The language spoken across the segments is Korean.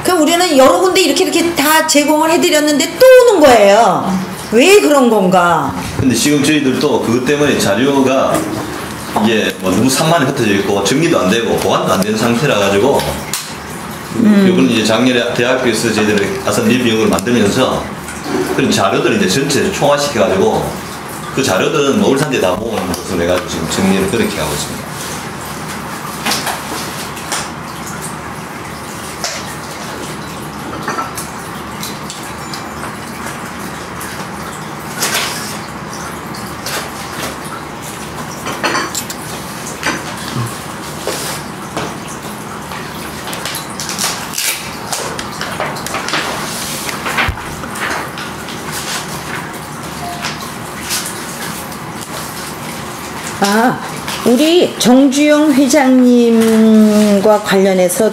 그럼 우리는 여러 군데 이렇게 다 제공을 해드렸는데 또 오는 거예요. 왜 그런 건가? 근데 지금 저희들도 그것 때문에 자료가 이게 뭐 너무 산만히 흩어져 있고 정리도 안 되고 보관도 안 되는 상태라 가지고 이번 이제 작년에 대학교에서 저희들이 아산 예비역을 만들면서 그런 자료들을 이제 전체 총화시켜 가지고 그 자료들은 뭐 울산대 다 모으는 것으로 해가지고 지금 정리를 그렇게 하고 있습니다. 우리 정주영 회장님과 관련해서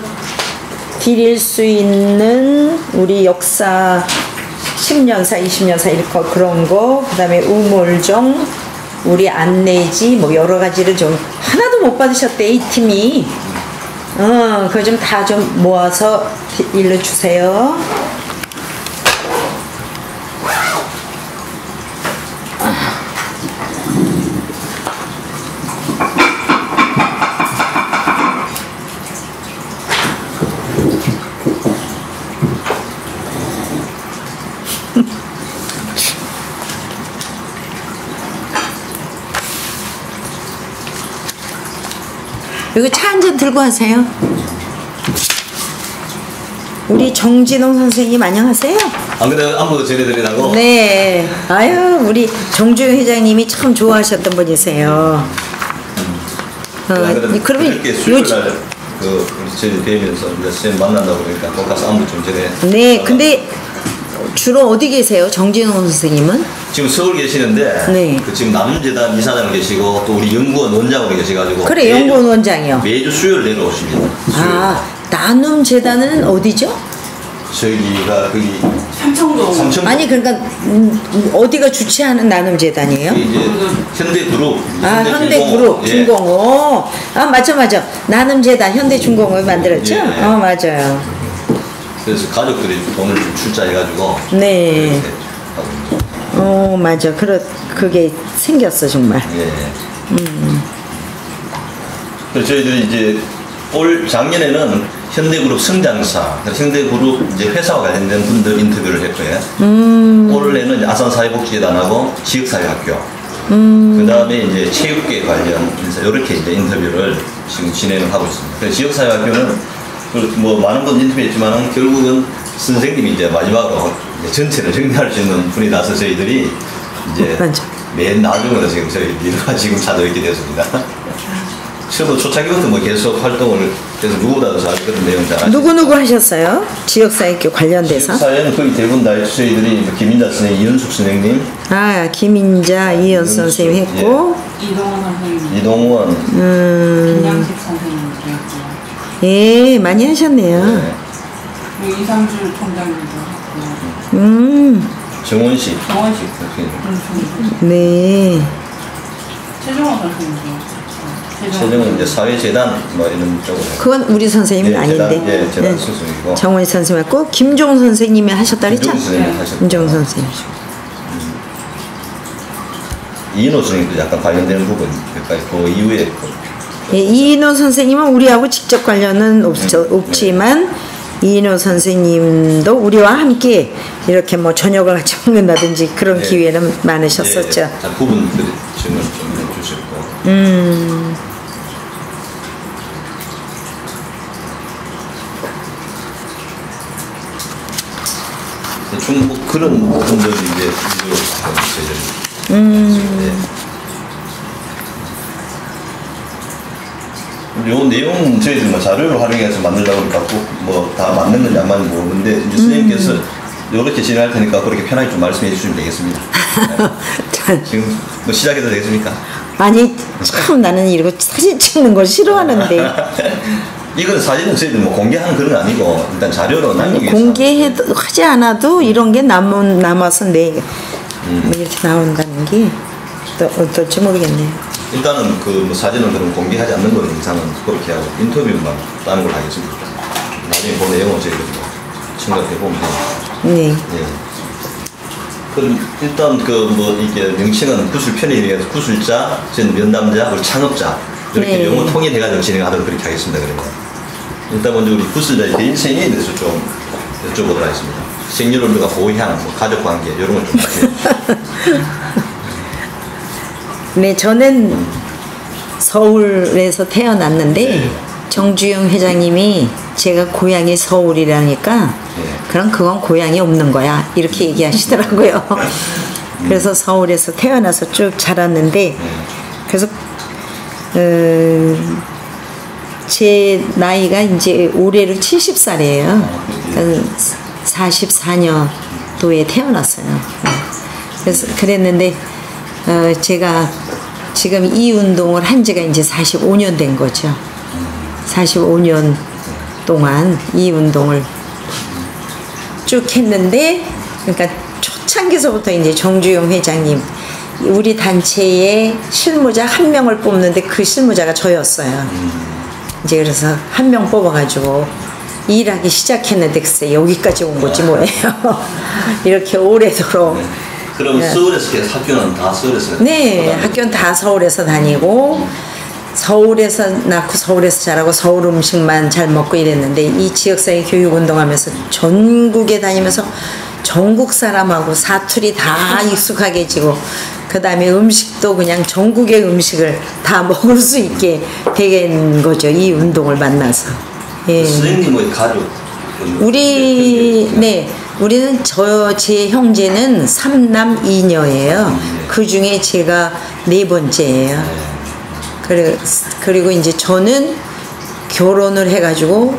드릴 수 있는 우리 역사 10년사, 20년사 이렇게 그런 거, 그 다음에 우물정, 우리 안내지 뭐 여러 가지를 좀 하나도 못 받으셨대, 이 팀이. 그거 좀 다 좀 모아서 일러주세요. 여기 차 한 잔 들고 하세요. 우리 정진홍 선생님 안녕하세요. 안 그래요? 안부 전해드리라고? 네. 아유, 우리 정주영 회장님이 참 좋아하셨던 분이세요. 그러면 이렇게 수요일날 그 우리 저희 뵈면서 이제 선생님 만난다고 그러니까 꼭 가서 안부 좀 전해. 네. 근데 주로 어디 계세요, 정진홍 선생님은? 지금 서울 계시는데 네. 그 지금 남재단 이사장 계시고 또 우리 연구원 원장으로 계셔가지고 그래, 연구원 원장이요. 매주 수요일 내려오십니다. 수요일. 나눔재단은 어디죠? 저희가 거기 삼청동. 아니 그러니까 어디가 주최하는 나눔재단이에요? 이제 현대그룹. 현대그룹 중공업. 맞아. 나눔재단 현대중공업을 만들었죠? 예. 맞아요. 그래서 가족들이 돈을 좀 출자해가지고. 네. 맞아. 그게 생겼어 정말. 예. 그래서 저희들이 이제 올 작년에는 현대그룹 성장사, 현대그룹 이제 회사와 관련된 분들 인터뷰를 했고요. 올해는 이제 아산사회복지재단하고 지역사회학교, 그 다음에 이제 체육계 관련 인사 이렇게 이제 인터뷰를 지금 진행을 하고 있습니다. 그래서 지역사회학교는 뭐 많은 분 인터뷰했지만은 결국은 선생님이 이제 마지막으로 이제 전체를 정리할 수 있는 분이라서 저희들이 이제 맨 나중으로 지금 저희가 지금 찾아뵙게 됐습니다. 처음 초창기부터 뭐 계속 활동을 그래서 누구보다도 잘 그런 내용 잘 아시죠? 누구 하셨어요? 지역사회학교 관련돼서? 지역사회는 거의 대부분 다 저희들이 김인자 선생님, 이현숙 선생님, 김인자, 이현숙 선생님 했고, 이동원 선생님, 이동원, 김양식 선생님 계셨고요. 예, 많이 하셨네요. 네. 그리고 이상주 총장님도 했고요. 정원식 선생님. 네. 최종원 선생님도. 최종은 이제 사회재단 뭐 이런 쪽으로. 그건 우리 선생님은 아닌데. 재단 수석이고. 정원희 선생님 했고, 김종 선생님이 하셨다 그랬죠? 김종 선생님. 이인호 선생님도 약간 관련되는 부분, 그러니까 그 이후에. 예, 이인호 선생님은 우리하고 직접 관련은 없지만, 이인호 선생님도 우리와 함께 이렇게 뭐 저녁을 같이 먹는다든지 그런 기회는 많으셨었죠. 부분들이 질문 좀 해주셨고. 중국 그런 분들이 이제 요 내용 저희들 뭐 자료를 활용해서 만들려고 하니까 뭐 다 맞는 건지 안 맞는지 모르는데 이제 선생님께서 이렇게 진행할 테니까 그렇게 편하게 좀 말씀해 주시면 되겠습니다. 지금 뭐 시작해도 되겠습니까? 아니 참 나는 이거 사진 찍는 걸 싫어하는데. 이건 사진은 저희들 뭐 공개하는 그런 건 아니고 일단 자료로 남기기 위해서 공개해도 하지 않아도 이런 게 남아서 뭐 이렇게 나온다는 게 또 어떨지 모르겠네요. 일단은 그 뭐 사진은 그럼 공개하지 않는 거는 이상은 그렇게 하고 인터뷰만 따는 걸 하겠습니다. 나중에 그 내용을 저희가 생각해 보면 네. 예. 그럼 일단 그 뭐 이게 명칭은 구술 편의에 의해서 구술자, 전 면담자, 그리고 창업자 이렇게 네. 용어 통일해가지고 진행하도록 그렇게 하겠습니다. 그러면 일단 먼저 우리 구술자의 개인 생애에 대해서 좀 여쭤보도록 하겠습니다. 생년월일과 고향, 뭐 가족 관계 이런 걸 좀 이렇게. 네, 저는 서울에서 태어났는데 네. 정주영 회장님이 제가 고향이 서울이라니까 네. 그럼 그건 고향이 없는 거야 이렇게 얘기하시더라고요. 그래서 서울에서 태어나서 쭉 자랐는데 그래서 제 나이가 이제 올해로 70살이에요. 44년도에 태어났어요. 그래서 그랬는데 제가 지금 이 운동을 한 지가 이제 45년 된 거죠. 45년 동안 이 운동을 쭉 했는데, 그러니까 초창기서부터 이제 정주영 회장님, 우리 단체에 실무자 한 명을 뽑는데 그 실무자가 저였어요. 이제 그래서 한 명 뽑아가지고 일하기 시작했는데 글쎄 여기까지 온 거지 뭐예요. 이렇게 오래도록. 그럼 서울에서 계속 학교는 다 서울에서? 네, 학교는 다 서울에서 다니고 서울에서 낳고 서울에서 자라고 서울 음식만 잘 먹고 이랬는데 이 지역사회 교육운동하면서 전국에 다니면서 전국 사람하고 사투리 다 익숙하게 지고 그 다음에 음식도 그냥 전국의 음식을 다 먹을 수 있게 된 거죠. 이 운동을 만나서. 예. 선생님의 가족? 네, 우리는 제 형제는 3남 2녀예요. 그 중에 제가 4번째예요. 그리고 이제 저는 결혼을 해가지고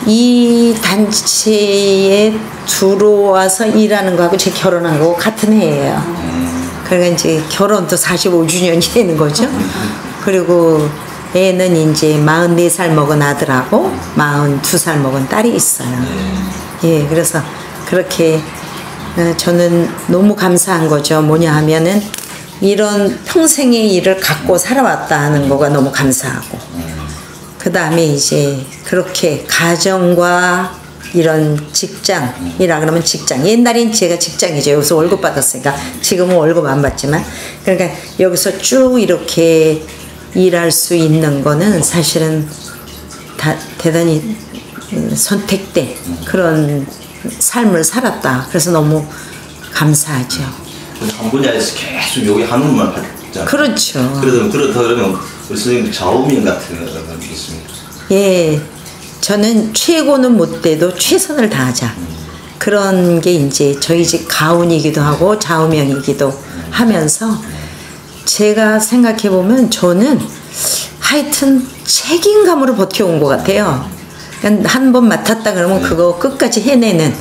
이 단체에 들어와서 일하는 거하고 제 결혼한 거하고 같은 해예요. 그러니까 이제 결혼도 45주년이 되는 거죠. 그리고 애는 이제 44살 먹은 아들하고 42살 먹은 딸이 있어요. 예, 그래서 그렇게 저는 너무 감사한 거죠. 뭐냐 하면은 이런 평생의 일을 갖고 살아왔다 하는 거가 너무 감사하고 그 다음에 이제 그렇게 가정과 이런 직장이라 그러면 직장, 옛날엔 제가 직장이죠. 여기서 월급 받았으니까 지금은 월급 안 받지만 그러니까 여기서 쭉 이렇게 일할 수 있는 거는 사실은 대단히 선택된 그런 삶을 살았다. 그래서 너무 감사하죠. 한 분야에서 계속 여기 한국말 하잖아요. 그렇죠. 그러면 우리 선생님 좌우명 같은 거 있습니까? 예, 저는 최고는 못 돼도 최선을 다하자. 그런 게 이제 저희 집 가훈이기도 하고 좌우명이기도 하면서 제가 생각해 보면 저는 하여튼 책임감으로 버텨온 것 같아요. 한 번 맡았다 그러면 그거 끝까지 해내는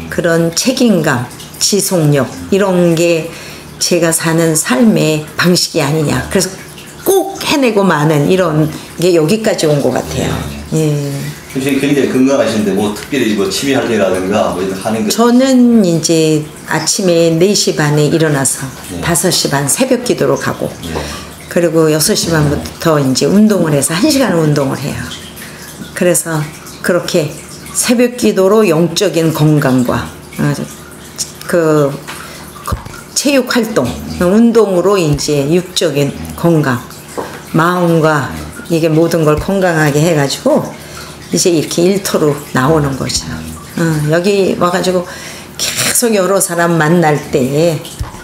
그런 책임감, 지속력 이런 게 제가 사는 삶의 방식이 아니냐. 그래서 꼭 해내고 마는 이런 게 여기까지 온 것 같아요. 예. 선생님 굉장히 건강하신데 뭐 특별히 뭐 취미 활동이라든가 뭐 이런 하는 거? 저는 이제 아침에 4시 반에 일어나서 5시 반 새벽 기도로 가고 그리고 6시 반부터 이제 운동을 해서 1시간 운동을 해요. 그래서 그렇게 새벽 기도로 영적인 건강과 그 체육 활동, 운동으로 이제 육적인 건강, 마음과 이게 모든 걸 건강하게 해가지고 이제 이렇게 일터로 나오는 거죠. 여기 와가지고 계속 여러 사람 만날 때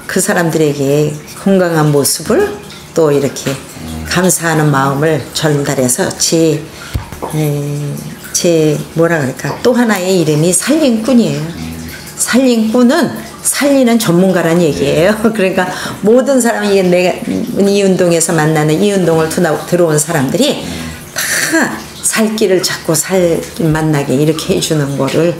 그 사람들에게 건강한 모습을 또 이렇게 감사하는 마음을 전달해서 제 뭐라 그럴까 또 하나의 이름이 살림꾼이에요. 살림꾼은 살리는 전문가란 얘기예요. 그러니까 모든 사람이 내가 이 운동에서 만나는 이 운동을 들어온 사람들이 다 살 길을 찾고 만나게 이렇게 해주는 거를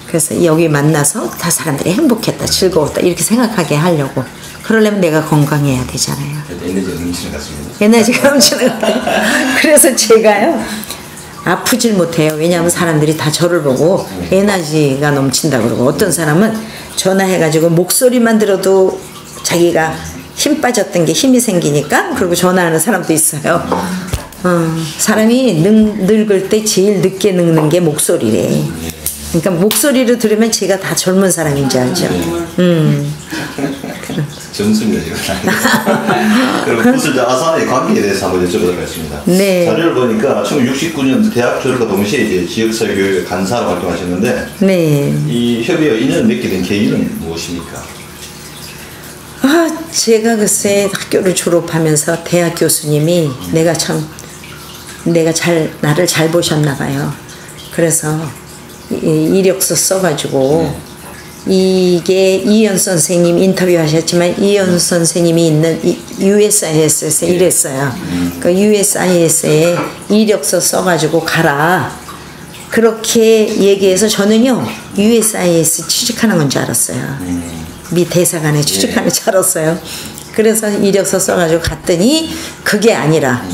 그래서 여기 만나서 다 사람들이 행복했다, 즐거웠다 이렇게 생각하게 하려고. 그러려면 내가 건강해야 되잖아요. 에너지가 넘치는 것 같습니다. 에너지가 넘치는 것 같아요. 그래서 제가요 아프질 못해요. 왜냐하면 사람들이 다 저를 보고 에너지가 넘친다 그러고 어떤 사람은 전화해가지고 목소리만 들어도 자기가 힘 빠졌던 게 힘이 생기니까 그리고 전화하는 사람도 있어요. 사람이 늙을 때 제일 늦게 늙는 게 목소리래. 그러니까 목소리를 들으면 제가 다 젊은 사람인 줄 알죠. 젊습니다 지금. 그럼 구슬자 아산의 관계에 대해서 한번 여쭤보도록 하겠습니다. 네. 자료를 보니까 1969년 대학 졸업과 동시에 이제 지역사회교육 간사로 활동하셨는데 네. 이 협의와 인연을 맺게 된 계기는 무엇입니까? 제가 글쎄 학교를 졸업하면서 대학 교수님이 나를 잘 보셨나 봐요. 그래서 이력서 써가지고 이게 이현 선생님 인터뷰하셨지만 이현 선생님이 있는 USIS에서 일했어요. 그 USIS에 이력서 써가지고 가라. 그렇게 얘기해서 저는요 USIS 취직하는 건 줄 알았어요. 미 대사관에 취직하는 줄 알았어요. 그래서 이력서 써가지고 갔더니 그게 아니라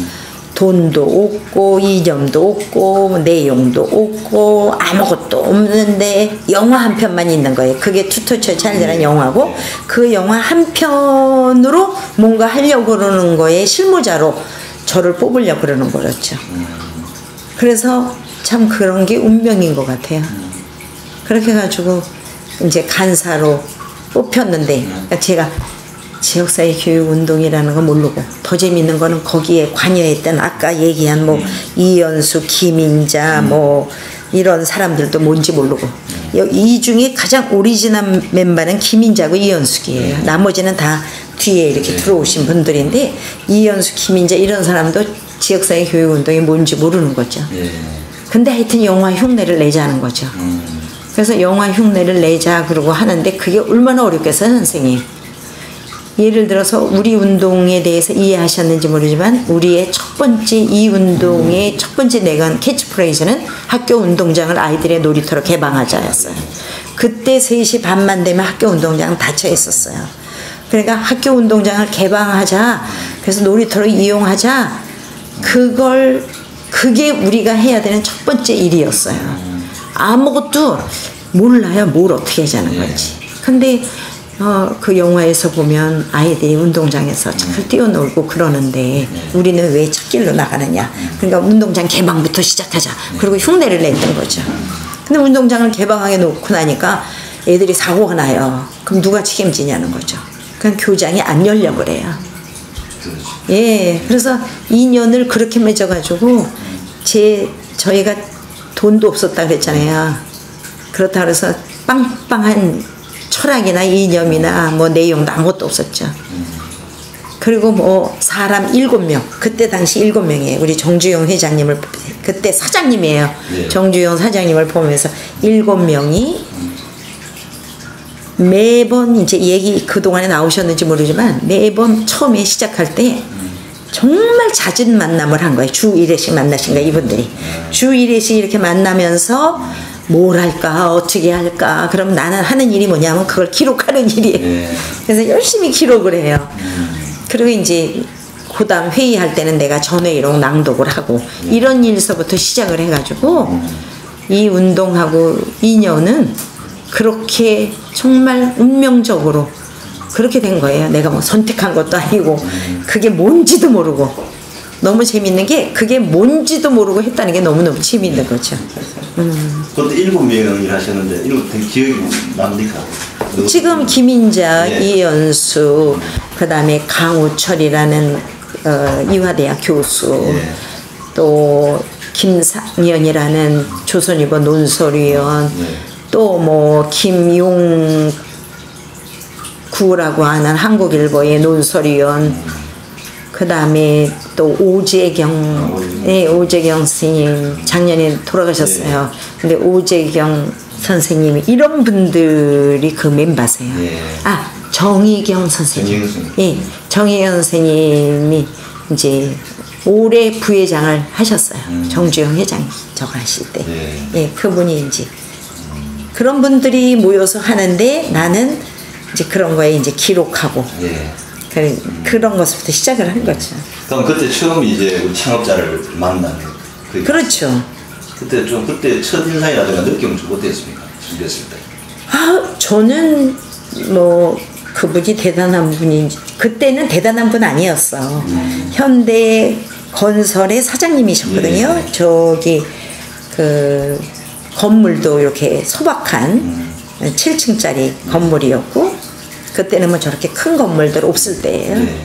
돈도 없고 이념도 없고 내용도 없고 아무것도 없는데 영화 한 편만 있는 거예요. 그게 투토처 차일드라는 영화고 그 영화 한 편으로 뭔가 하려고 그러는 거에 실무자로 저를 뽑으려고 그러는 거였죠. 그래서 참 그런 게 운명인 것 같아요. 그렇게 해가지고 이제 간사로 뽑혔는데 제가 지역사회 교육운동이라는 거 모르고 더 재밌는 거는 거기에 관여했던 아까 얘기한 뭐 이연수, 김인자 뭐 이런 사람들도 뭔지 모르고 이 중에 가장 오리지널 멤버는 김인자고 이연숙이에요. 나머지는 다 뒤에 이렇게 들어오신 분들인데 이연숙, 김인자 이런 사람도 지역사회 교육운동이 뭔지 모르는 거죠. 근데 하여튼 영화 흉내를 내자는 거죠. 그래서 영화 흉내를 내자 그러고 하는데 그게 얼마나 어렵겠어요, 선생님. 예를 들어서 우리 운동에 대해서 이해하셨는지 모르지만 우리의 첫 번째 이 운동의 첫 번째 내건 캐치프레이즈는 학교 운동장을 아이들의 놀이터로 개방하자였어요. 그때 3시 반만 되면 학교 운동장은 닫혀 있었어요. 그러니까 학교 운동장을 개방하자, 그래서 놀이터로 이용하자, 그게 우리가 해야 되는 첫 번째 일이었어요. 아무것도 몰라요. 뭘 어떻게 하자는 건지. 근데 그 영화에서 보면 아이들이 운동장에서 잘 뛰어놀고 그러는데 우리는 왜 첫길로 나가느냐. 그러니까 운동장 개방부터 시작하자. 그리고 흉내를 냈던 거죠. 근데 운동장을 개방하게 놓고 나니까 애들이 사고가 나요. 그럼 누가 책임지냐는 거죠. 그냥 교장이 안 열려 그래요. 예, 그래서 2년을 그렇게 맺어가지고 저희가 돈도 없었다 그랬잖아요. 그렇다 그래서 빵빵한 철학이나 이념이나 뭐 내용도 아무것도 없었죠. 그리고 뭐 사람 7명, 그때 당시 7명이에요. 우리 정주영 회장님을, 그때 사장님이에요. 네. 정주영 사장님을 보면서 7명이 매번 이제 얘기 그동안에 나오셨는지 모르지만 매번 처음에 시작할 때 정말 잦은 만남을 한 거예요. 주 1회씩 만나신 거예요, 이분들이. 주 1회씩 이렇게 만나면서 뭘 할까, 어떻게 할까. 그럼 나는 하는 일이 뭐냐면 그걸 기록하는 일이에요. 그래서 열심히 기록을 해요. 그리고 이제 그다음 회의할 때는 내가 전회의록 낭독을 하고 이런 일서부터 시작을 해가지고 이 운동하고 인연은 그렇게 정말 운명적으로 그렇게 된 거예요. 내가 뭐 선택한 것도 아니고 그게 뭔지도 모르고 너무 재밌는 게 그게 뭔지도 모르고 했다는 게 너무너무 재밌는 거죠. 그때 7명을 하셨는데 이거 되게 기억이 납니까? 지금 김인자, 이연수, 그 다음에 강우철이라는 이화대학 교수, 또 김상연이라는 조선일보 논설위원, 또 뭐 김용구라고 하는 한국일보의 논설위원, 그 다음에 또 오재경, 오재경 선생님 작년에 돌아가셨어요. 근데 오재경 선생님이 이런 분들이 그 멤버세요. 정희경 선생님. 정희경 선생님이 이제 올해 부회장을 하셨어요. 정주영 회장이 저거 하실 때. 그분이 이제 그런 분들이 모여서 하는데 나는 이제 그런 거에 이제 기록하고 그런 것부터 시작을 한 거죠. 그럼 그때 처음 이제 우리 창업자를 만난 그렇죠. 그때 첫 인상이라든가 느낌은 좀 어땠습니까? 준비했을 때. 저는 뭐 그분이 대단한 분인지 그때는 대단한 분 아니었어. 현대 건설의 사장님이셨거든요. 네. 저기 그 건물도 이렇게 소박한 7층짜리 건물이었고 그때는 뭐 저렇게 큰 건물들 없을 때예요. 네.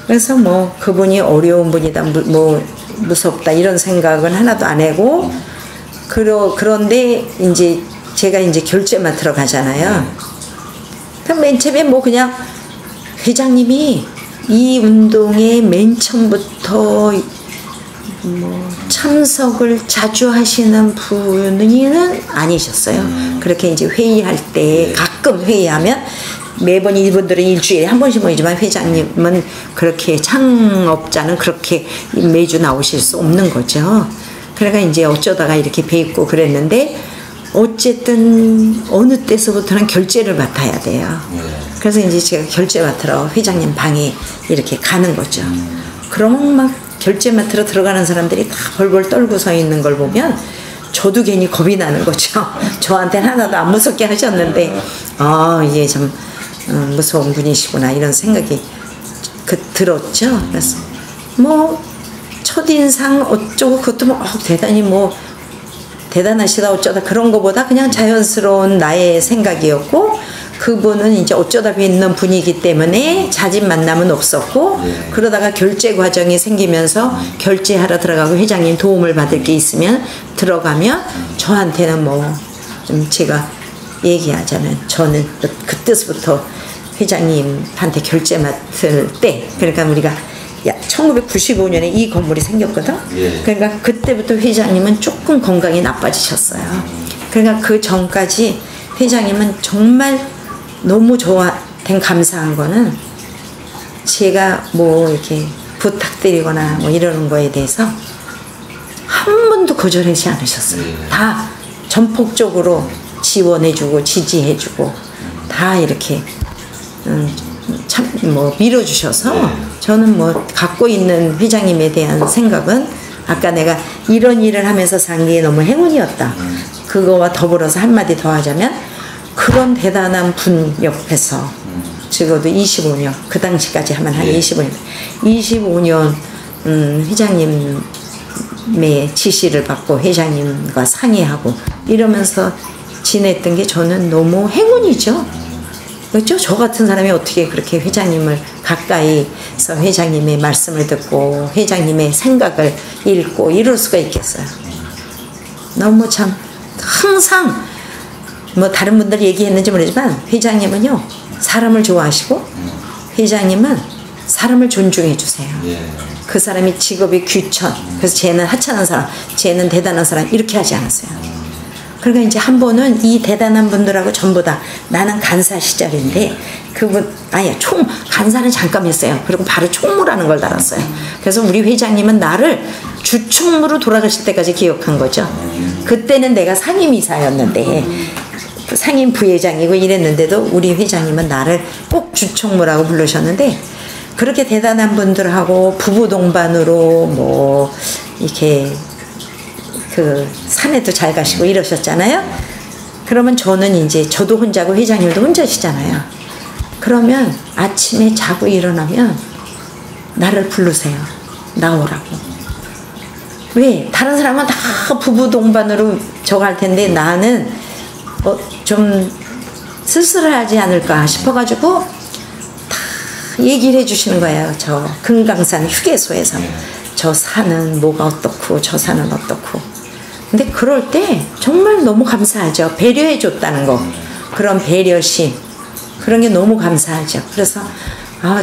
그래서 뭐 그분이 어려운 분이다, 뭐 무섭다 이런 생각은 하나도 안 하고 그런데 이제 제가 이제 결제 맡으러 가잖아요. 그럼 맨 처음에 뭐 그냥 회장님이 이 운동에 맨 처음부터 뭐 참석을 자주 하시는 분은 아니셨어요. 그렇게 이제 회의할 때 가끔 회의하면 매번 이분들은 일주일에 한 번씩 모이지만 회장님은 그렇게 창업자는 그렇게 매주 나오실 수 없는 거죠. 그러니까 이제 어쩌다가 이렇게 뵙고 그랬는데 어쨌든 어느 때서부터는 결제를 맡아야 돼요. 그래서 이제 제가 결제 맡으러 회장님 방에 이렇게 가는 거죠. 그러면 막 결제 맡으러 들어가는 사람들이 다 벌벌 떨고 서 있는 걸 보면 저도 괜히 겁이 나는 거죠. 저한테는 하나도 안 무섭게 하셨는데 이게 좀 무서운 분이시구나 이런 생각이 들었죠. 그래서 뭐 첫인상 어쩌고 그것도 뭐 대단히 뭐 대단하시다 어쩌다 그런 거보다 그냥 자연스러운 나의 생각이었고 그분은 이제 어쩌다 뵙는 분이기 때문에 자진 만남은 없었고 그러다가 결제 과정이 생기면서 결제하러 들어가고 회장님 도움을 받을 게 있으면 들어가면 저한테는 뭐 좀 제가 얘기하자면 저는 그때부터 회장님한테 결제 맡을 때 그러니까 우리가 1995년에 이 건물이 생겼거든. 그러니까 그때부터 회장님은 조금 건강이 나빠지셨어요. 그러니까 그 전까지 회장님은 정말 너무 된 감사한 거는 제가 뭐 이렇게 부탁드리거나 뭐 이러는 거에 대해서 한 번도 거절하지 않으셨어요. 다 전폭적으로 지원해주고 지지해주고 다 이렇게 참 뭐 밀어주셔서 저는 뭐 갖고 있는 회장님에 대한 생각은 아까 내가 이런 일을 하면서 산 게 너무 행운이었다. 그거와 더불어서 한마디 더 하자면 그런 대단한 분 옆에서 적어도 25년 그 당시까지 하면 한 25년 회장님의 지시를 받고 회장님과 상의하고 이러면서 지냈던 게 저는 너무 행운이죠. 그렇죠? 저 같은 사람이 어떻게 그렇게 회장님을 가까이서 회장님의 말씀을 듣고 회장님의 생각을 읽고 이럴 수가 있겠어요. 너무 참 항상 뭐 다른 분들 얘기했는지 모르지만 회장님은요 사람을 좋아하시고 회장님은 사람을 존중해 주세요. 그 사람이 직업이 귀천 그래서 쟤는 하찮은 사람 쟤는 대단한 사람 이렇게 하지 않았어요. 그러니까 이제 한 번은 이 대단한 분들하고 전부 다 나는 간사 시절인데 그분 간사는 잠깐 했어요. 그리고 바로 총무라는 걸 달았어요. 그래서 우리 회장님은 나를 주총무로 돌아가실 때까지 기억한 거죠. 그때는 내가 상임이사였는데 상임 부회장이고 이랬는데도 우리 회장님은 나를 꼭 주총무라고 부르셨는데 그렇게 대단한 분들하고 부부 동반으로 뭐 이렇게 그 산에도 잘 가시고 이러셨잖아요. 그러면 저는 이제 저도 혼자고 회장님도 혼자시잖아요. 그러면 아침에 자고 일어나면 나를 부르세요. 나오라고. 왜? 다른 사람은 다 부부 동반으로 저거 할 텐데 나는 좀 쓸쓸하지 않을까 싶어가지고 다 얘기를 해주시는 거예요. 저 금강산 휴게소에서 저 산은 뭐가 어떻고 저 산은 어떻고. 근데 그럴 때 정말 너무 감사하죠. 배려해 줬다는 거. 그런 배려심. 그런 게 너무 감사하죠. 그래서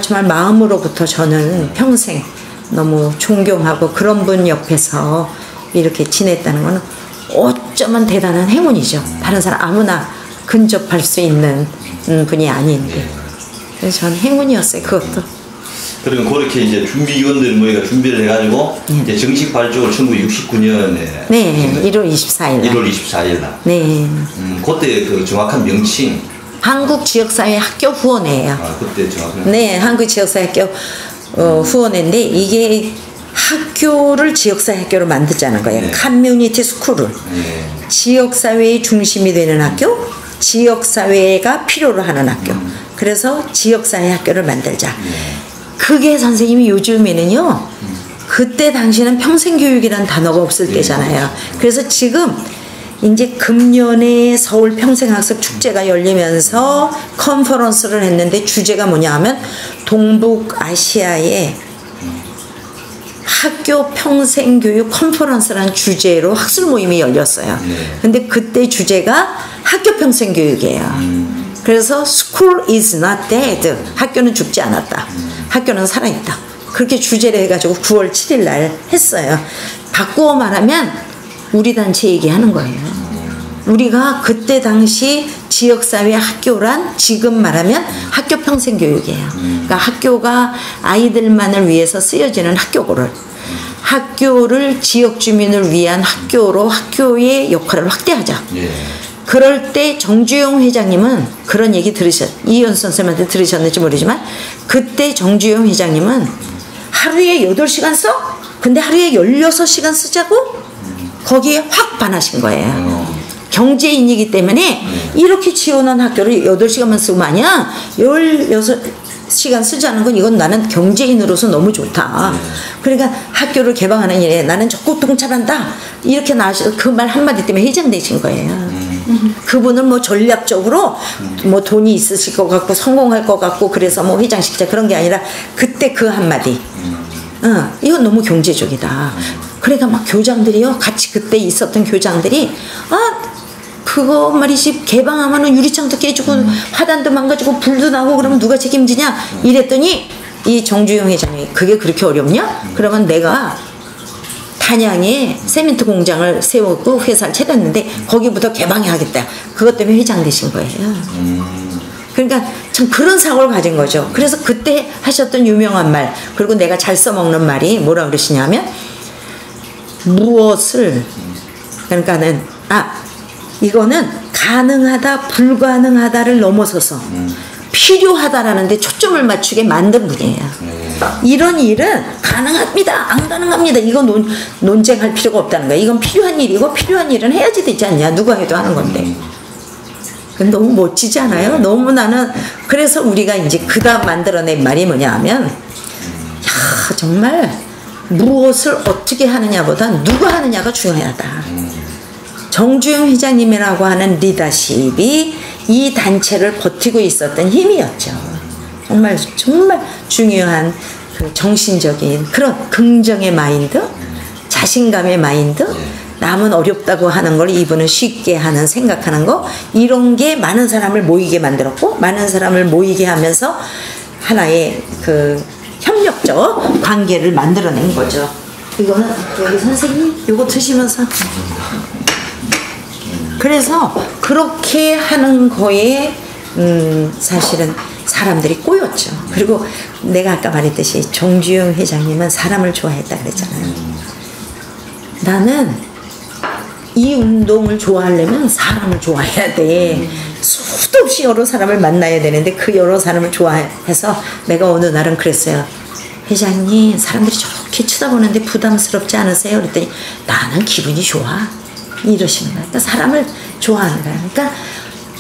정말 마음으로부터 저는 평생 너무 존경하고 그런 분 옆에서 이렇게 지냈다는 거는 어쩌면 대단한 행운이죠. 다른 사람 아무나 근접할 수 있는 분이 아닌데. 그래서 저는 행운이었어요. 그것도. 그러면 그렇게 이제 준비위원들 모여가 준비를 해가지고 이제 정식 발족을 1969년에 네, 1월 24일 날. 1월 24일 날. 네. 그때 그 정확한 명칭. 한국지역사회 학교 후원회예요. 그때 정확한. 네, 한국지역사회 학교 후원회인데 이게 학교를 지역사회 학교로 만들자는 거예요. 커뮤니티 스쿨을. 지역사회의 중심이 되는 학교, 지역사회가 필요로 하는 학교. 그래서 지역사회 학교를 만들자. 그게 선생님이 요즘에는요 그때 당시는 평생교육이라는 단어가 없을 때잖아요. 그래서 지금 이제 금년에 서울 평생학습 축제가 열리면서 컨퍼런스를 했는데 주제가 뭐냐 하면 동북아시아의 학교 평생교육 컨퍼런스라는 주제로 학술 모임이 열렸어요. 근데 그때 주제가 학교 평생교육이에요. 그래서 School is not dead. 학교는 죽지 않았다. 학교는 살아있다. 그렇게 주제를 해가지고 9월 7일 날 했어요. 바꾸어 말하면 우리 단체 얘기하는 거예요. 우리가 그때 당시 지역사회 학교란 지금 말하면 학교 평생교육이에요. 그러니까 학교가 아이들만을 위해서 쓰여지는 학교를 지역 주민을 위한 학교로 학교의 역할을 확대하자. 그럴 때 정주영 회장님은 그런 얘기 이현수 선생님한테 들으셨는지 모르지만 그때 정주영 회장님은 하루에 8시간 써? 근데 하루에 16시간 쓰자고? 거기에 확 반하신 거예요. 경제인이기 때문에 이렇게 지어놓은 학교를 8시간만 쓰고 마냐? 16시간 쓰자는 건 이건 나는 경제인으로서 너무 좋다. 그러니까 학교를 개방하는 일에 나는 적극 동참한다. 이렇게 나와서 그 말 한마디 때문에 회장 되신 거예요. 그분은 뭐 전략적으로 뭐 돈이 있으실 것 같고 성공할 것 같고 그래서 뭐 회장시키자 그런 게 아니라 그때 그 한마디 이건 너무 경제적이다. 그러니까 막 교장들이요 같이 그때 있었던 교장들이 그거 말이지 개방하면은 유리창도 깨지고 화단도 망가지고 불도 나고 그러면 누가 책임지냐 이랬더니 이 정주영 회장이 그게 그렇게 어렵냐? 그러면 내가 단양에 세멘트 공장을 세우고 회사를 차렸는데 거기부터 개방해야겠다. 그것 때문에 회장 되신 거예요. 그러니까 참 그런 사고를 가진 거죠. 그래서 그때 하셨던 유명한 말 그리고 내가 잘 써먹는 말이 뭐라 그러시냐면 무엇을 그러니까는 이거는 가능하다 불가능하다를 넘어서서 필요하다라는 데 초점을 맞추게 만든 분이에요. 이런 일은 가능합니다 안 가능합니다 이거 논쟁할 필요가 없다는 거야. 이건 필요한 일이고 필요한 일은 해야지 되지 않냐. 누가 해도 하는 건데. 너무 멋지지 않아요? 너무 나는 그래서 우리가 이제 그 다음 만들어낸 말이 뭐냐 하면 정말 무엇을 어떻게 하느냐보다 누가 하느냐가 중요하다. 정주영 회장님이라고 하는 리더십이 이 단체를 버티고 있었던 힘이었죠. 정말 중요한 그 정신적인 그런 긍정의 마인드, 자신감의 마인드, 남은 어렵다고 하는 걸 이분은 쉽게 하는 생각하는 거 이런 게 많은 사람을 모이게 만들었고 많은 사람을 모이게 하면서 하나의 그 협력적 관계를 만들어낸 거죠. 이거는 여기 선생님 이거 드시면서 그래서 그렇게 하는 거에 사실은 사람들이 꼬였죠. 그리고 내가 아까 말했듯이 정주영 회장님은 사람을 좋아했다 그랬잖아요. 나는 이 운동을 좋아하려면 사람을 좋아해야 돼. 수도 없이 여러 사람을 만나야 되는데 그 여러 사람을 좋아해서 내가 어느 날은 그랬어요. 회장님 사람들이 저렇게 쳐다보는데 부담스럽지 않으세요? 그랬더니 나는 기분이 좋아. 이러시는 거야. 그러니까 사람을 좋아하는 거야. 그러니까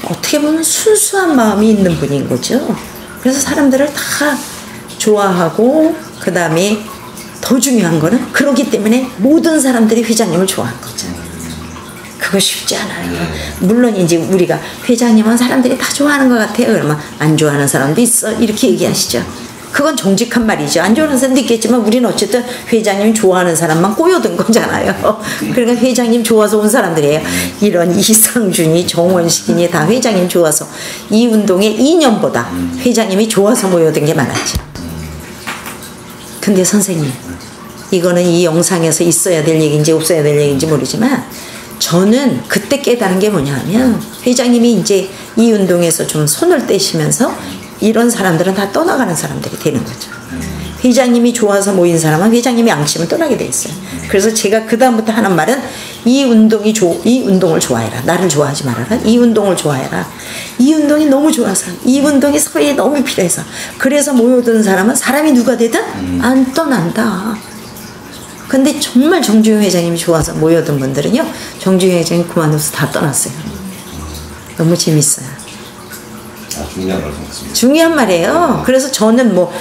어떻게 보면 순수한 마음이 있는 분인 거죠. 그래서 사람들을 다 좋아하고 그 다음에 더 중요한 거는 그러기 때문에 모든 사람들이 회장님을 좋아한 거죠. 그거 쉽지 않아요. 물론 이제 우리가 회장님은 사람들이 다 좋아하는 것 같아요. 그러면 안 좋아하는 사람도 있어. 이렇게 얘기하시죠. 그건 정직한 말이죠. 안 좋아하는 사람도 있겠지만 우리는 어쨌든 회장님 좋아하는 사람만 꼬여든 거잖아요. 그러니까 회장님 좋아서 온 사람들이에요. 이런 이상준이 정원식이니 다 회장님 좋아서 이 운동의 이념보다 회장님이 좋아서 모여든 게 많았죠. 근데 선생님 이거는 이 영상에서 있어야 될 얘기인지 없어야 될 얘기인지 모르지만 저는 그때 깨달은 게 뭐냐 하면 회장님이 이제 이 운동에서 좀 손을 떼시면서 이런 사람들은 다 떠나가는 사람들이 되는 거죠. 회장님이 좋아서 모인 사람은 회장님이 앙치면 떠나게 돼 있어요. 그래서 제가 그 다음부터 하는 말은 이 운동을 좋아해라. 나를 좋아하지 말아라. 이 운동을 좋아해라. 이 운동이 너무 좋아서 이 운동이 사회에 너무 필요해서 그래서 모여든 사람은 사람이 누가 되든 안 떠난다. 근데 정말 정주영 회장님이 좋아서 모여든 분들은요 정주영 회장님 그만둬서 다 떠났어요. 너무 재밌어요. 중요한 말씀 같습니다. 중요한 말이에요. 그래서 저는 뭐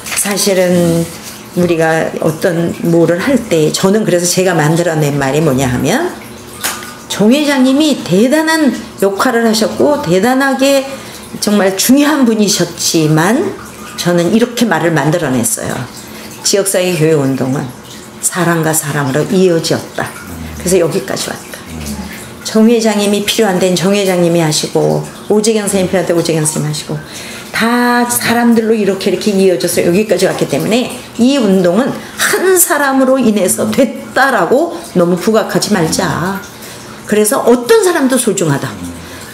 사실은 우리가 어떤 뭐를 할 때 저는 그래서 제가 만들어낸 말이 뭐냐 하면 정 회장님이 대단한 역할을 하셨고 대단하게 정말 중요한 분이셨지만 저는 이렇게 말을 만들어냈어요. 지역사회 교회 운동은 사람과 사람으로 이어졌다. 그래서 여기까지 왔다. 정 회장님이 필요한 데는 정 회장님이 하시고 오재경 선생님 필요한 데 오재경 선생님 하시고 다 사람들로 이렇게 이어져서 여기까지 왔기 때문에 이 운동은 한 사람으로 인해서 됐다라고 너무 부각하지 말자. 그래서 어떤 사람도 소중하다.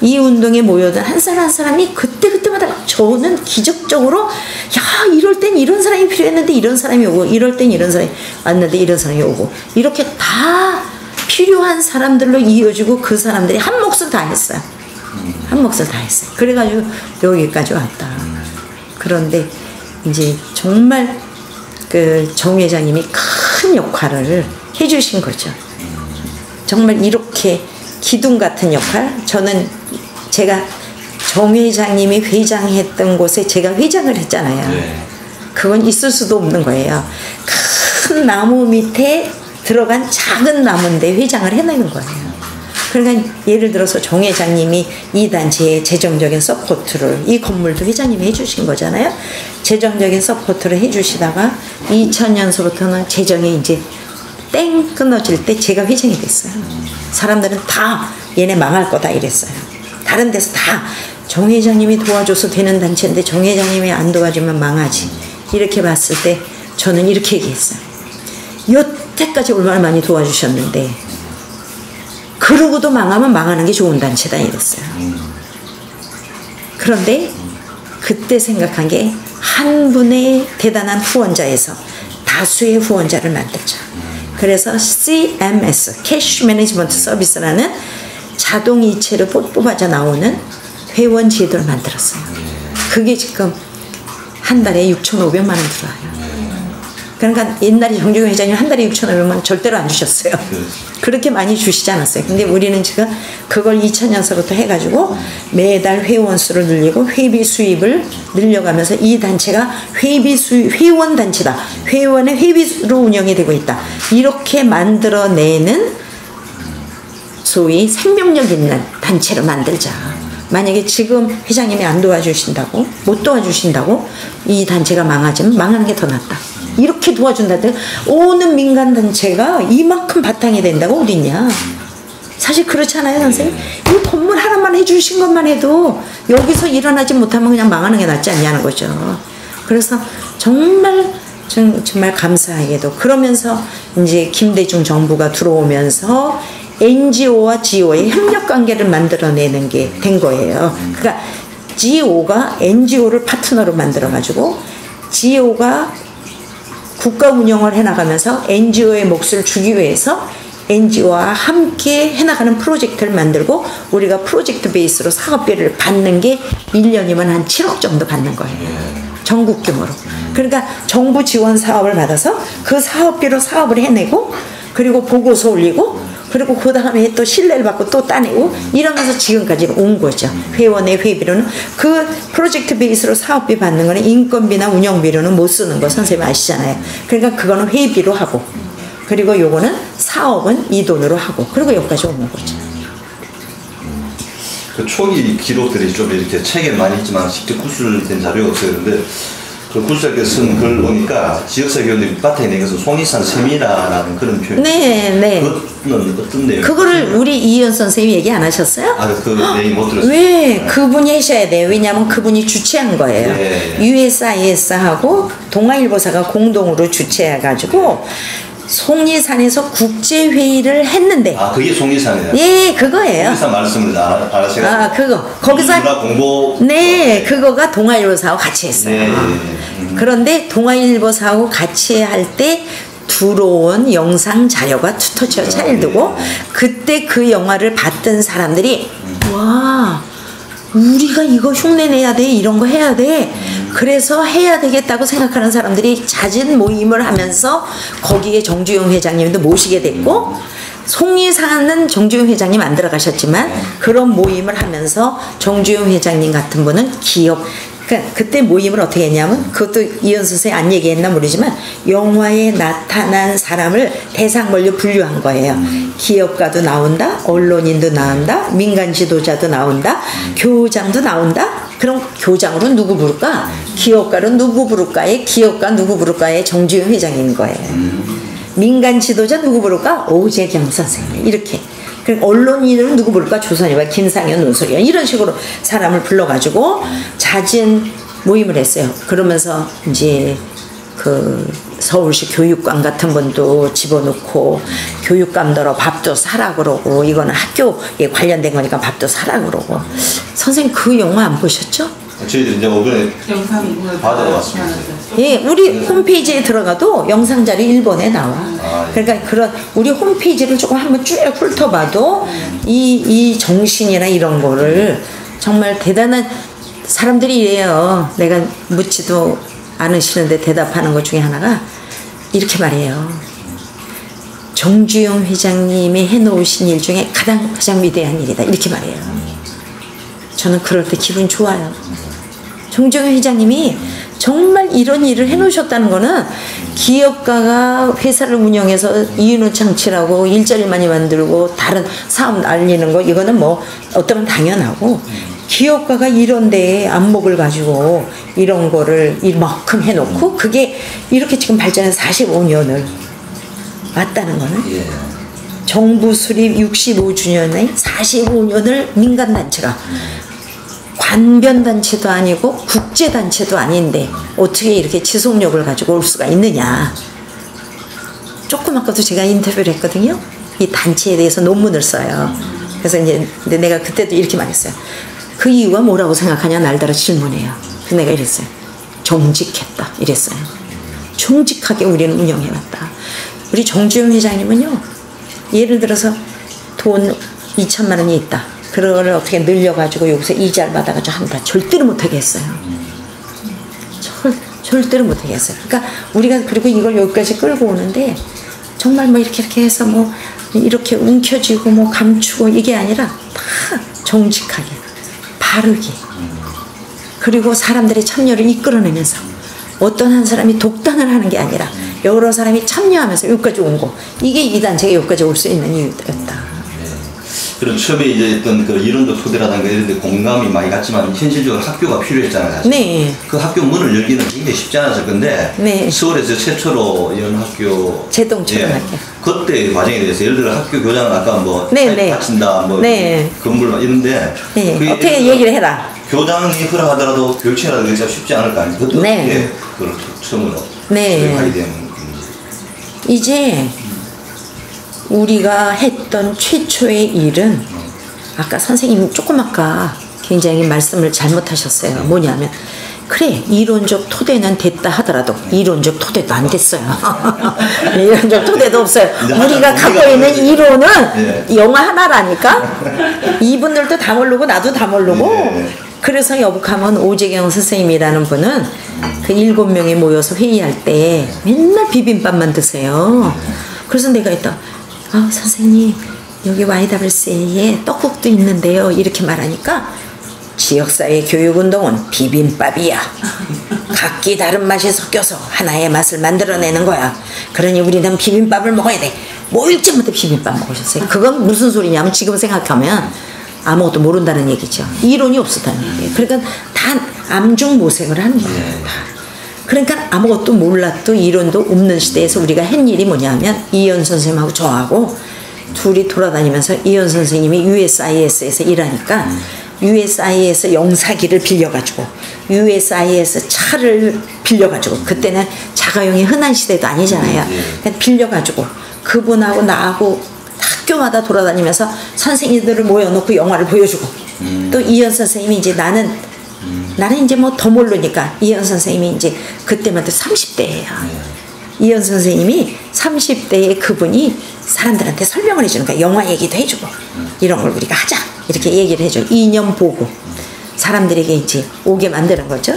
이 운동에 모여든 한 사람 한 사람이 그때마다 저는 기적적으로 야 이럴 땐 이런 사람이 필요했는데 이런 사람이 오고 이럴 땐 이런 사람이 왔는데 이런 사람이 오고 이렇게 다 필요한 사람들로 이어지고 그 사람들이 한 몫을 다 했어요. 한 몫을 다 했어요. 그래가지고 여기까지 왔다. 그런데 이제 정말 그 정 회장님이 큰 역할을 해주신 거죠. 정말 이렇게 기둥 같은 역할. 저는 제가 정 회장님이 회장했던 곳에 제가 회장을 했잖아요. 네. 그건 있을 수도 없는 거예요. 큰 나무 밑에 들어간 작은 나무인데 회장을 해내는 거예요. 그러니까 예를 들어서 정 회장님이 이 단체의 재정적인 서포트를 이 건물도 회장님이 해주신 거잖아요. 재정적인 서포트를 해주시다가 2000년서부터는 재정이 이제 땡 끊어질 때 제가 회장이 됐어요. 사람들은 다 얘네 망할 거다 이랬어요. 다른 데서 다 정 회장님이 도와줘서 되는 단체인데 정 회장님이 안 도와주면 망하지. 이렇게 봤을 때 저는 이렇게 얘기했어요. 여태까지 얼마나 많이 도와주셨는데 그러고도 망하면 망하는 게 좋은 단체다 이랬어요. 그런데 그때 생각한 게 한 분의 대단한 후원자에서 다수의 후원자를 만들자. 그래서 CMS, 캐시 매니지먼트 서비스라는 자동 이체로 뽑아져 나오는 회원 제도를 만들었어요. 그게 지금 한 달에 6,500만 원 들어와요. 그러니까 옛날에 정주영 회장님 한 달에 6,500만 원 절대로 안 주셨어요. 그렇게 많이 주시지 않았어요. 근데 우리는 지금 그걸 2000년서부터 해가지고 매달 회원 수를 늘리고 회비 수입을 늘려가면서 이 단체가 회원 단체다. 회원의 회비로 운영이 되고 있다. 이렇게 만들어내는 소위 생명력 있는 단체를 만들자. 만약에 지금 회장님이 안 도와주신다고 못 도와주신다고 이 단체가 망하지만 망하는 게 더 낫다. 이렇게 도와준다는데 오는 민간단체가 이만큼 바탕이 된다고 어딨냐. 사실 그렇잖아요 선생님. 이 건물 하나만 해주신 것만 해도 여기서 일어나지 못하면 그냥 망하는 게 낫지 않냐는 거죠. 그래서 정말 감사하게도 그러면서 이제 김대중 정부가 들어오면서 NGO와 GO의 협력관계를 만들어내는 게 된 거예요. 그러니까 GO가 NGO를 파트너로 만들어가지고 GO가 국가 운영을 해나가면서 NGO의 몫을 주기 위해서 NGO와 함께 해나가는 프로젝트를 만들고 우리가 프로젝트 베이스로 사업비를 받는 게 1년이면 한 7억 정도 받는 거예요. 전국 규모로. 그러니까 정부 지원 사업을 받아서 그 사업비로 사업을 해내고 그리고 보고서 올리고 그리고 그 다음에 또 신뢰를 받고 또 따내고 이러면서 지금까지 온 거죠. 회원의 회비로는 그 프로젝트 베이스로 사업비 받는 거는 인건비나 운영비로는 못 쓰는 거 선생님 아시잖아요. 그러니까 그거는 회비로 하고 그리고 요거는 사업은 이 돈으로 하고 그리고 여기까지 오는 거죠. 그 초기 기록들이 좀 이렇게 책에 많이 있지만 직접 구술된 자료가 없어요. 근데 그 구술자께서 쓴 글 보니까 지역사회 교원들이 밑바탕에 있는 것은 송이산 세미나라는 그런 표현. 네. 그거는 어떤 내용? 그거를 우리 이희연 선생님이 얘기 안 하셨어요? 그 내용 못 들었어요. 왜? 그분이 하셔야 돼요. 왜냐하면 그분이 주최한 거예요. 네. USIS하고 동아일보사가 공동으로 주최해가지고 송리산에서 국제회의를 했는데 그게 송리산이에요? 예, 그거예요. 송리산 말씀을 안 하시고 그거. 거기서 공보 네, 그거가 동아일보사하고 같이 했어요. 네. 그런데 동아일보사하고 같이 할 때 들어온 영상 자료가 투터처 차일드고 그때 그 영화를 봤던 사람들이 와 우리가 이거 흉내내야 돼 이런 거 해야 돼 그래서 해야 되겠다고 생각하는 사람들이 잦은 모임을 하면서 거기에 정주영 회장님도 모시게 됐고 송리산은 정주영 회장님 안 들어가셨지만 그런 모임을 하면서 정주영 회장님 같은 분은 기업 그러니까 그때 모임을 어떻게 했냐면 그것도 이현 선생이 안 얘기했나 모르지만 영화에 나타난 사람을 대상별로 분류한 거예요. 기업가도 나온다, 언론인도 나온다, 민간 지도자도 나온다, 교장도 나온다. 그럼 교장으로 누구 부를까? 기업가로 누구 부를까에 기업가 누구 부를까에 정주영 회장인 거예요. 민간 지도자 누구 부를까? 오재경 선생님. 이렇게. 그리고 언론인으로 누구 부를까? 조선일보 김상현, 논설위원 이런 식으로 사람을 불러가지고 잦은 모임을 했어요. 그러면서 이제 그 서울시 교육감 같은 분도 집어넣고 교육감더러 밥도 사라 그러고 이거는 학교에 관련된 거니까 밥도 사라 그러고. 선생님 그 영화 안 보셨죠? 저희들 이제 오늘 영상이 받아왔습니다. 예, 우리 홈페이지에 들어가도 영상 자료 1번에 나와. 예. 그러니까 그런 우리 홈페이지를 조금 한번 쭉 훑어봐도 이 정신이나 이런 거를 정말 대단한 사람들이 이래요. 내가 묻지도 않으시는데 대답하는 것 중에 하나가 이렇게 말해요. 정주영 회장님이 해놓으신 일 중에 가장 위대한 일이다. 이렇게 말해요. 저는 그럴 때 기분 좋아요. 정주영 회장님이 정말 이런 일을 해놓으셨다는 거는 기업가가 회사를 운영해서 이윤호 창출하고 일자리 많이 만들고 다른 사업 알리는 거 이거는 뭐 어쩌면 당연하고 기업가가 이런 데에 안목을 가지고 이런 거를 이만큼 해놓고 그게 이렇게 지금 발전해서 45년을 왔다는 거는 정부 수립 65주년에 45년을 민간단체가 관변단체도 아니고 국제단체도 아닌데 어떻게 이렇게 지속력을 가지고 올 수가 있느냐. 조금 아까도 제가 인터뷰를 했거든요. 이 단체에 대해서 논문을 써요. 그래서 이제 근데 내가 그때도 이렇게 말했어요. 그 이유가 뭐라고 생각하냐 날따라 질문해요. 그래서 내가 이랬어요. 정직했다 이랬어요. 정직하게 우리는 운영해왔다. 우리 정주영 회장님은요. 예를 들어서 돈 2천만 원이 있다. 그걸 어떻게 늘려가지고 여기서 이자를 받아가지고 한다. 절대로 못하게 했어요. 절대로 못하게 했어요. 그러니까 우리가 그리고 이걸 여기까지 끌고 오는데 정말 뭐 이렇게 해서 뭐 이렇게 움켜쥐고 뭐 감추고 이게 아니라 다 정직하게 바르게 그리고 사람들의 참여를 이끌어내면서 어떤 한 사람이 독단을 하는 게 아니라 여러 사람이 참여하면서 여기까지 온 거. 이게 이 단체가 여기까지 올 수 있는 이유였다. 그런 처음에 이제 어떤 그 이론도 토대라든가 이런 데 공감이 많이 갔지만 현실적으로 학교가 필요했잖아요. 사실. 네. 그 학교 문을 열기는 굉장히 쉽지 않았을 건데 네. 서울에서 최초로 연 학교 제동초등학교. 그때 과정에 대해서 예를 들어 학교 교장은 아까 뭐 네. 다친다 뭐 네. 건물 이런데 네. 그게 어떻게 얘기를 해라. 교장이 허락하더라도 교육청이라든가 진짜 쉽지 않을 거 아니에요. 그것도 네. 그걸 처음으로 네. 하게 되는 이제 우리가 했던 최초의 일은 아까 선생님 조금 아까 굉장히 말씀을 잘못하셨어요. 뭐냐면 그래 이론적 토대는 됐다 하더라도 이론적 토대도 안 됐어요. 이론적 토대도 없어요. 우리가 갖고 있는 이론은 영화 하나라니까. 이분들도 다 모르고 나도 다 모르고. 그래서 여북하면 오재경 선생님이라는 분은 그 7명이 모여서 회의할 때 맨날 비빔밥만 드세요. 그래서 내가 했다. 아 선생님 여기 YWCA에 떡국도 있는데요. 이렇게 말하니까 지역사회 교육운동은 비빔밥이야. 각기 다른 맛이 섞여서 하나의 맛을 만들어내는 거야. 그러니 우리는 비빔밥을 먹어야 돼. 뭐 일찍부터 비빔밥 먹으셨어요. 그건 무슨 소리냐면 지금 생각하면 아무것도 모른다는 얘기죠. 이론이 없었다는 얘기예요. 그러니까 다 암중모색을 하는 거예요. 그러니까 아무것도 몰랐도 이론도 없는 시대에서 우리가 한 일이 뭐냐면 이현 선생님하고 저하고 둘이 돌아다니면서 이현 선생님이 USIS에서 일하니까 USIS 영사기를 빌려가지고 USIS 차를 빌려가지고 그때는 자가용이 흔한 시대도 아니잖아요. 그러니까 빌려가지고 그분하고 나하고 학교마다 돌아다니면서 선생님들을 모여놓고 영화를 보여주고 또 이현 선생님이 이제 나는 이제 뭐 더 모르니까 이현 선생님이 이제 그때마다 30대예요. 이현 선생님이 30대의 그분이 사람들한테 설명을 해주는 거야. 영화 얘기도 해주고 이런 걸 우리가 하자 이렇게 얘기를 해줘. 2년 보고 사람들에게 이제 오게 만드는 거죠.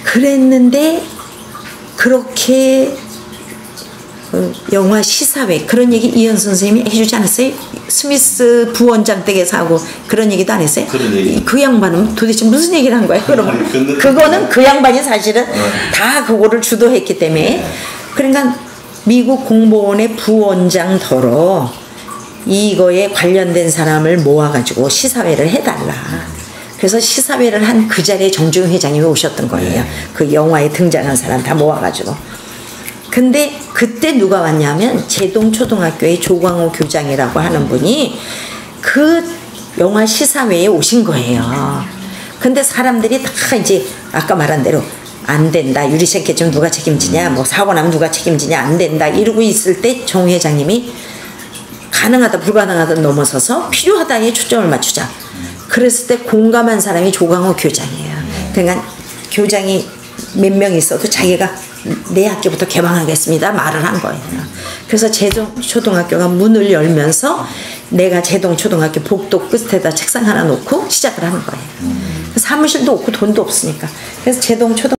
그랬는데 그렇게 영화 시사회 그런 얘기 이현 선생님이 해주지 않았어요? 스미스 부원장 댁에서 하고 그런 얘기도 안 했어요? 그런 얘기. 그 양반은 도대체 무슨 얘기를 한 거예요? 그러면 그거는 그 양반이 사실은 다 그거를 주도했기 때문에 그러니까 미국 공보원의 부원장더러 이거에 관련된 사람을 모아가지고 시사회를 해달라. 그래서 시사회를 한 그 자리에 정주영 회장님이 오셨던 거예요. 그 영화에 등장한 사람 다 모아가지고. 근데 그때 누가 왔냐면 제동초등학교의 조광호 교장이라고 하는 분이 그 영화 시사회에 오신 거예요. 근데 사람들이 다 이제 아까 말한 대로 안 된다. 유리생케 누가 책임지냐. 뭐 사고 나면 누가 책임지냐. 안 된다. 이러고 있을 때 정 회장님이 가능하다 불가능하다 넘어서서 필요하다에 초점을 맞추자. 그랬을 때 공감한 사람이 조광호 교장이에요. 그러니까 교장이 몇 명 있어도 자기가 내 학교부터 개방하겠습니다 말을 한 거예요. 그래서 제동초등학교가 문을 열면서 내가 제동초등학교 복도 끝에다 책상 하나 놓고 시작을 하는 거예요. 사무실도 없고 돈도 없으니까. 그래서 제동초등